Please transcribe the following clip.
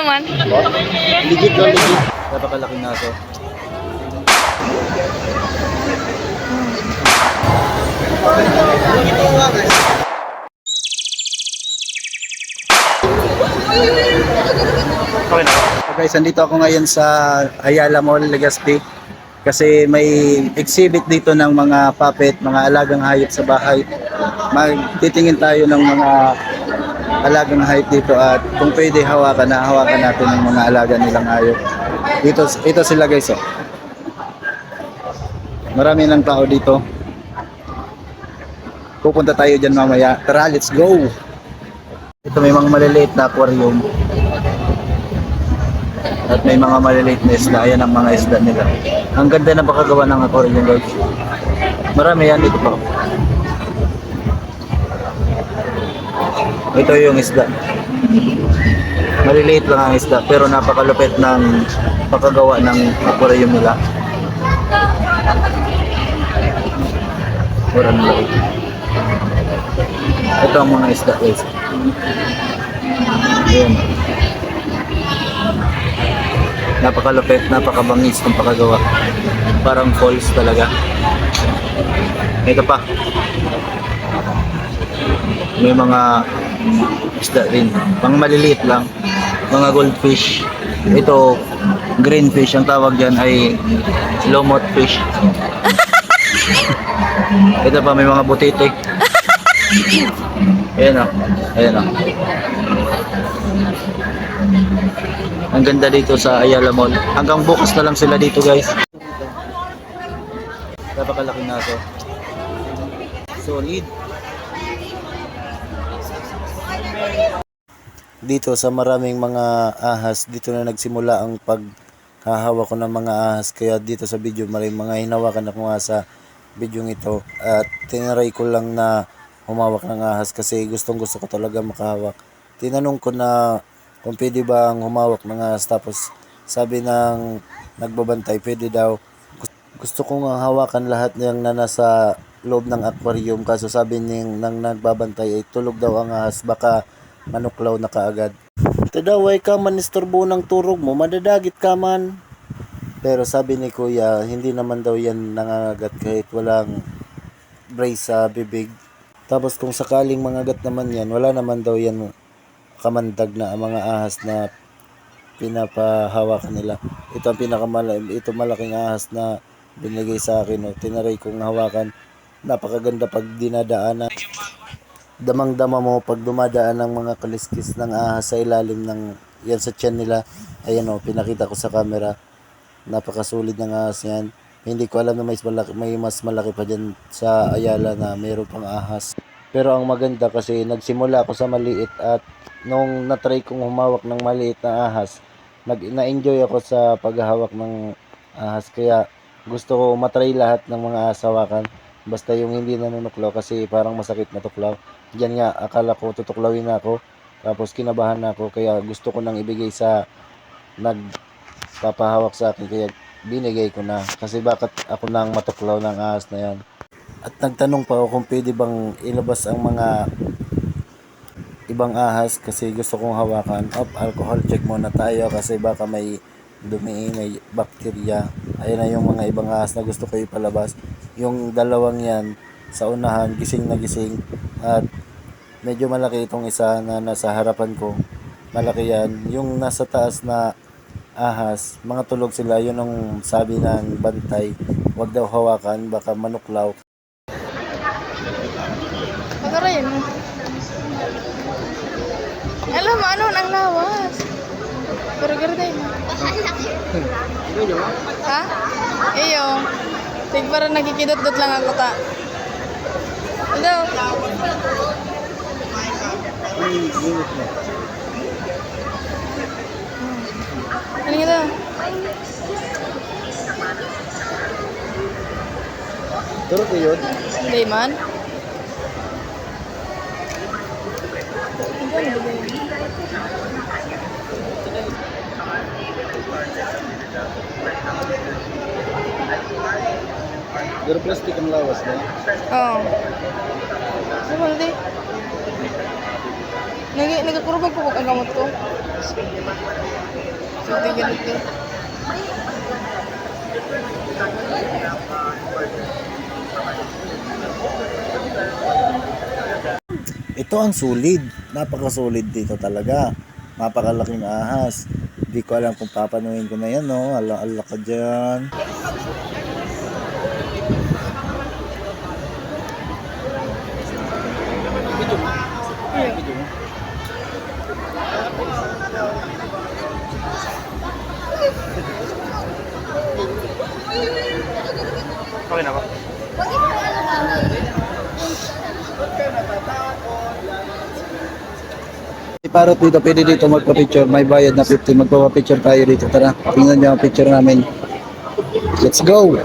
naman. Ligid lang, ligid. Napakalaking naso. Okay na. Guys, andito ako ngayon sa Ayala Mall, Legazpi. Kasi may exhibit dito ng mga puppet, mga alagang hayop sa bahay. Magtitingin tayo ng mga alagang hayop dito at kung pwede hawakan natin ng mga alaga nilang hayop. Ito sila guys. Oh. Marami ng tao dito. Pupunta tayo dyan mamaya. Tara, let's go! Ito may mga maliliit na aquarium. At may mga maliliit na isda. Ayan ang mga isda nila. Ang ganda na pakagawa ng aquarium guys. Marami yan dito pa. Ito yung isda. Maliliit lang ang isda pero napakalupit ng pakagawa ng aquarium nila. Mura ng laki. Ito ang mga isda guys. Ayan. Napakalupit, napakabangis ng pakagawa. Parang falls talaga. Ito pa. May mga isda rin. Pang maliliit lang. Mga goldfish. Ito, greenfish. Ang tawag dyan ay lumot fish. Ito pa, may mga butitik. Ayan o. Ayan o. Ang ganda dito sa Ayala Mall. Hanggang bukas na lang sila dito guys. Napakalaking naso. Solid. Dito sa maraming mga ahas, dito na nagsimula ang paghahawak ko ng mga ahas. Kaya dito sa video, maraming mga hinawakan ako nga sa video ito. At tinaray ko lang na humawak ng ahas kasi gustong gusto ko talaga makahawak. Tinanong ko na kung pwede ba ang humawak ng ahas, tapos sabi ng nagbabantay, pwede daw. Gusto kong hawakan lahat ng na nasa loob ng aquarium, kaso sabi ng nagbabantay ay tulog daw ang ahas, baka manuklaw na kaagad. Tadaway ka man, istorbo ng turog mo, madadagit ka man. Pero sabi ni kuya, hindi naman daw yan nangangagat kahit walang brace sa bibig. Tapos kung sakaling mangagat naman yan, wala naman daw yan kamandag na mga ahas na pinapahawakan nila. Ito ang ito malaking ahas na binigay sa akin. O, tinaray kong hawakan. Napakaganda pag dinadaanan. Damang-dama mo pag dumadaan ng mga kaliskis ng ahas sa ilalim ng yan sa tiyan nila. Ayan o, pinakita ko sa camera. Napakasulit ng ahas yan. Hindi ko alam na may mas malaki pa dyan sa Ayala na mayroon pang ahas. Pero ang maganda kasi nagsimula ako sa maliit at nung natry kong humawak ng maliit na ahas, na-enjoy ako sa paghahawak ng ahas. Kaya gusto ko matry lahat ng mga ahas hawakan. Basta yung hindi nanunuklaw kasi parang masakit matuklaw. Diyan nga, akala ko tutuklawin na ako. Tapos kinabahan na ako. Kaya gusto ko nang ibigay sa nagpapahawak sa akin. Kaya binigay ko na. Kasi bakit ako nang matuklaw ng ahas na yan. At nagtanong pa ako kung pwede bang ilabas ang mga ibang ahas kasi gusto kong hawakan. Alcohol check muna tayo kasi baka may dumi, may bakterya. Ayun na yung mga ibang ahas na gusto ko ipalabas. Yung dalawang yan sa unahan, gising na gising. At medyo malaki itong isa na nasa harapan ko. Malaki yan. Yung nasa taas na ahas, mga tulog sila. Yun ang sabi ng bantay. Huwag daw hawakan, baka manuklaw. Pagkaroon mo. Alam mo, ano ang lawas? Pero ganda mo. Ha? Iyo. Sige, parang nagkikidot-dot lang ako ta. Hello? Ano ito? Turo ko yun. Hindi man. Pero plastic ang lawas na. Oo. Ano ba ito? Nagakurubag ko ang gamot ko. Sige, ganito. Ito ang sulid. Napakasulid dito talaga. Napakalaking ahas. Hindi ko alam kung papanuhin ko na yan, no? Ala-ala ka dyan. Okay na ba? Parot dito, pwede dito magpa-picture. May bayad na 50. Magpa-picture tayo dito. Tara, tingnan niyo ang picture namin. Let's go!